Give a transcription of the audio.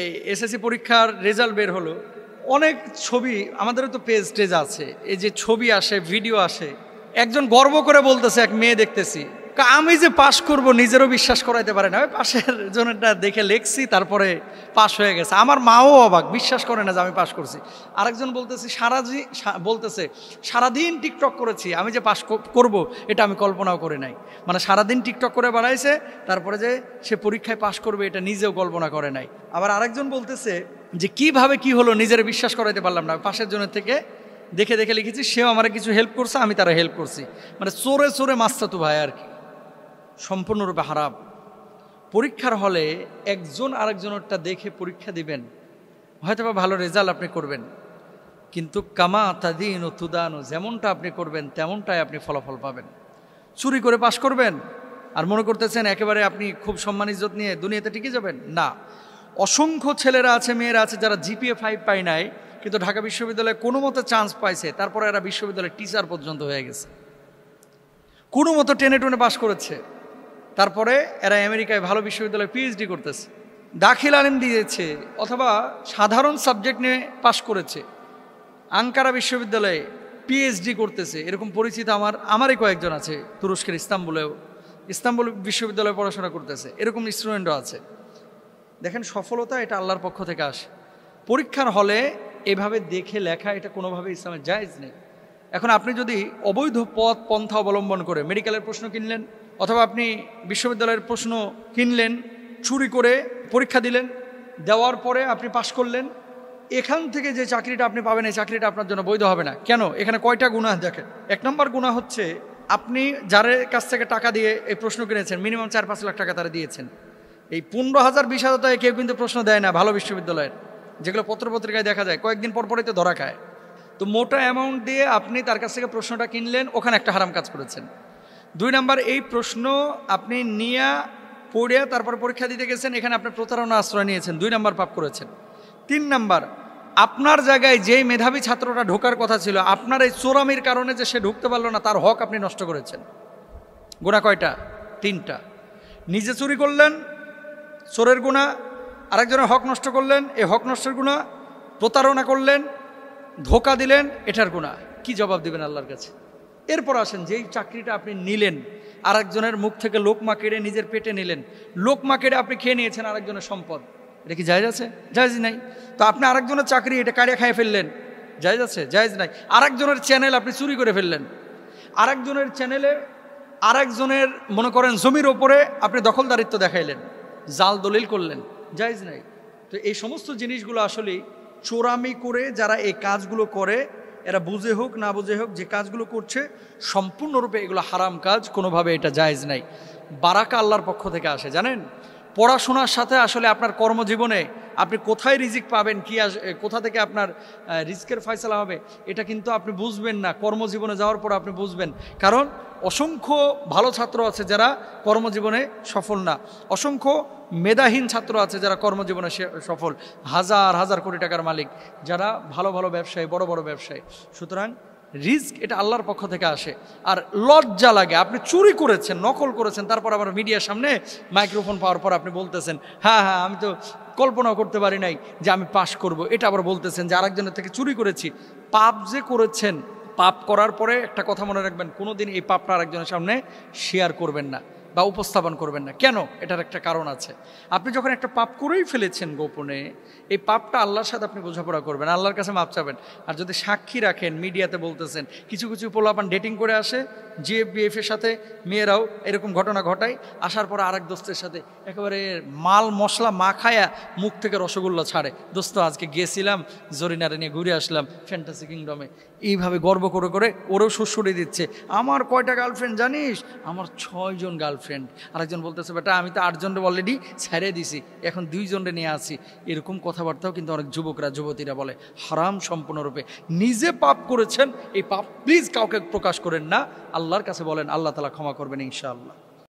এই এসএসসি পরীক্ষার রেজাল্ট বের হলো, অনেক ছবি, আমাদেরও তো পেজ টেজ আছে, এই যে ছবি আসে, ভিডিও আসে, একজন গর্ব করে বলতেছে, এক মেয়ে দেখতেছি, আমি যে পাশ করব নিজেরও বিশ্বাস করাইতে পারে না, ওই পাশের জনেরটা দেখে লেখছি, তারপরে পাশ হয়ে গেছে। আমার মাও অবাক, বিশ্বাস করে না যে আমি পাশ করছি। আরেকজন বলতেছে সারাদিন টিকটক করেছি, আমি যে পাশ করব এটা আমি কল্পনাও করে নাই। মানে সারাদিন টিকটক করে বেড়াইছে, তারপরে যে সে পরীক্ষায় পাশ করবে এটা নিজেও কল্পনা করে নাই। আবার আরেকজন বলতেছে যে কিভাবে কি হলো নিজের বিশ্বাস করাইতে পারলাম না, পাশের জনের থেকে দেখে দেখে লিখেছি, সেও আমার কিছু হেল্প করছে, আমি তারা হেল্প করছি। মানে চোরে চোরে মাস্তা তো ভাই আর কি, সম্পূর্ণরূপে হারাম। পরীক্ষার হলে একজন আরেকজনেরটা দেখে পরীক্ষা দিবেন, হয়তো বা ভালো রেজাল্ট আপনি করবেন, কিন্তু কামা তাদিন ও তুদান, যেমনটা আপনি করবেন তেমনটাই আপনি ফলাফল পাবেন। চুরি করে পাশ করবেন আর মনে করতেছেন একেবারে আপনি খুব সম্মান ইজ্জত নিয়ে দুনিয়াতে টিকে যাবেন, না। অসংখ্য ছেলেরা আছে, মেয়েরা আছে যারা জিপিএ 5 পায় নাই, কিন্তু ঢাকা বিশ্ববিদ্যালয়ে কোনো মতো চান্স পাইছে, তারপরে এরা বিশ্ববিদ্যালয়ের টিচার পর্যন্ত হয়ে গেছে। কোনো মতো টেনে টুনে পাশ করেছে, তারপরে এরা আমেরিকায় ভালো বিশ্ববিদ্যালয়ে পিএইচডি করতেছে, দাখিল আলিম দিয়েছে, অথবা সাধারণ সাবজেক্ট নিয়ে পাশ করেছে, আঙ্কারা বিশ্ববিদ্যালয়ে পিএইচডি করতেছে। এরকম পরিচিত আমারই কয়েকজন আছে, তুরস্কের ইস্তাম্বুল বিশ্ববিদ্যালয়ে পড়াশোনা করতেছে, এরকম স্টুডেন্টও আছে। দেখেন, সফলতা এটা আল্লাহর পক্ষ থেকে আসে। পরীক্ষার হলে এভাবে দেখে লেখা এটা কোনোভাবে ইসলামের জায়েজ নেই। এখন আপনি যদি অবৈধ পথ পন্থা অবলম্বন করে মেডিকেলের প্রশ্ন কিনলেন, অথবা আপনি বিশ্ববিদ্যালয়ের প্রশ্ন কিনলেন, চুরি করে পরীক্ষা দিলেন, দেওয়ার পরে আপনি পাশ করলেন, এখান থেকে যে চাকরিটা আপনি পাবেন এই চাকরিটা আপনার জন্য বৈধ হবে না। কেন? এখানে কয়টা গুনাহ দেখেন। 1 নম্বর গুনাহ হচ্ছে, আপনি যার কাছ থেকে টাকা দিয়ে এই প্রশ্ন কিনেছেন, মিনিমাম 4-5 লাখ টাকা তারা দিয়েছেন। এই 15,000 20,000 টাকায় কেউ কিন্তু প্রশ্ন দেয় না ভালো বিশ্ববিদ্যালয়ের, যেগুলো পত্রপত্রিকায় দেখা যায়, কয়েকদিন পরপরই তো ধরা খায়। তো মোটা অ্যামাউন্ট দিয়ে আপনি তার কাছ থেকে প্রশ্নটা কিনলেন, ওখানে একটা হারাম কাজ করেছেন। 2 নম্বর, এই প্রশ্ন আপনি নিয়ে পড়ে তারপর পরীক্ষা দিতে গেছেন, এখানে আপনি প্রতারণা আশ্রয় নিয়েছেন, 2 নম্বর পাপ করেছেন। 3 নম্বর, আপনার জায়গায় যেই মেধাবী ছাত্রটা ঢোকার কথা ছিল, আপনার এই চোরামির কারণে যে সে ঢুকতে পারলো না, তার হক আপনি নষ্ট করেছেন। গুনাহ কয়টা? 3টা। নিজে চুরি করলেন, চোরের গুনাহ, আরেকজনের হক নষ্ট করলেন, এই হক নষ্টের গুনাহ, প্রতারণা করলেন, ধোকা দিলেন, এটার গুনাহ। কি জবাব দিবেন আল্লাহর কাছে? এরপর আসেন, যেই চাকরিটা আপনি নিলেন, আরেকজনের মুখ থেকে লোকমা কেড়ে নিজের পেটে নিলেন, লোকমা কেড়ে আপনি খেয়ে নিয়েছেন আরেকজনের সম্পদ, এটা কি জায়েজ আছে? জায়েজ নাই। তো আপনি আরেকজনের চাকরি এটা কাড়িয়ে খাইয়ে ফেললেন, জায়েজ আছে? জায়েজ নাই। আরেকজনের চ্যানেল আপনি চুরি করে ফেললেন, আরেকজনের চ্যানেলে আরেকজনের মনে করেন জমির ওপরে আপনি দখলদারিত্ব দেখাইলেন, জাল দলিল করলেন, জায়েজ নাই। তো এই সমস্ত জিনিসগুলো আসলে চোরামি করে যারা এই কাজগুলো করে, এরা বুঝে হোক না বুঝে হোক যে কাজগুলো করছে, সম্পূর্ণরূপে এগুলো হারাম কাজ, কোনোভাবে এটা জায়েজ নাই। বারাকা আল্লাহর পক্ষ থেকে আসে, জানেন? পড়াশোনার সাথে আসলে আপনার কর্মজীবনে আপনি কোথায় রিজিক পাবেন, কোথা থেকে আপনার রিজিকের ফয়সালা হবে, এটা কিন্তু আপনি বুঝবেন না, কর্মজীবনে যাওয়ার পর আপনি বুঝবেন। কারণ অসংখ্য ভালো ছাত্র আছে যারা কর্মজীবনে সফল না, অসংখ্য মেধাহীন ছাত্র আছে যারা কর্মজীবনে সফল, হাজার হাজার কোটি টাকার মালিক, যারা ভালো ভালো ব্যবসায়ী, বড় বড় ব্যবসায়ী। সুতরাং রিস্ক এটা আল্লাহর পক্ষ থেকে আসে। আর লজ্জা লাগে, আপনি চুরি করেছেন, নকল করেছেন, তারপর আবার মিডিয়ার সামনে মাইক্রোফোন পাওয়ার পর আপনি বলতেছেন, হ্যাঁ হ্যাঁ আমি তো কল্পনাও করতে পারি নাই যে আমি পাশ করব। এটা আবার বলতেছেন যে আরেকজনের থেকে চুরি করেছি। পাপ যে করেছেন, পাপ করার পরে একটা কথা মনে রাখবেন, কোনোদিন এই পাপটা আরেকজনের সামনে শেয়ার করবেন না বা উপস্থাপন করবেন না। কেন? এটার একটা কারণ আছে। আপনি যখন একটা পাপ করেই ফেলেছেন গোপনে, এই পাপটা আল্লাহর সাথে আপনি বোঝাপড়া করবেন, আল্লাহর কাছে মাপ চাবেন। আর যদি সাক্ষী রাখেন, মিডিয়াতে বলতেছেন, কিছু কিছু পোলাপান ডেটিং করে আসে, জিএফবিএফের সাথে মেয়েরাও এরকম ঘটনা ঘটায়, আসার পর আরেক দোস্তের সাথে একেবারে মাল মশলা মাখায়া মুখ থেকে রসগোল্লা ছাড়ে, দোস্ত আজকে গিয়েছিলাম জরিনারে নিয়ে ঘুরে আসলাম ফ্যান্টাসি কিংডমে, এইভাবে গর্ব করে করে ওরও শ্বশুরে দিচ্ছে, আমার কয়টা গার্লফ্রেন্ড জানিস? আমার 6 জন গার্লফ্রেন্ড। আরেকজন বলতেছে, বেটা আমি তো 8 জনরে অলরেডি ছেড়ে দিছি, এখন 2 জনরে নিয়ে আসি। এরকম কথাবার্তাও কিন্তু অনেক যুবকরা যুবতীরা বলে, হারাম সম্পূর্ণরূপে। নিজে পাপ করেছেন, এই পাপ প্লিজ কাউকে প্রকাশ করেন না, আল্লাহর কাছে বলেন, আল্লাহ তাআলা ক্ষমা করবেন ইনশাআল্লাহ।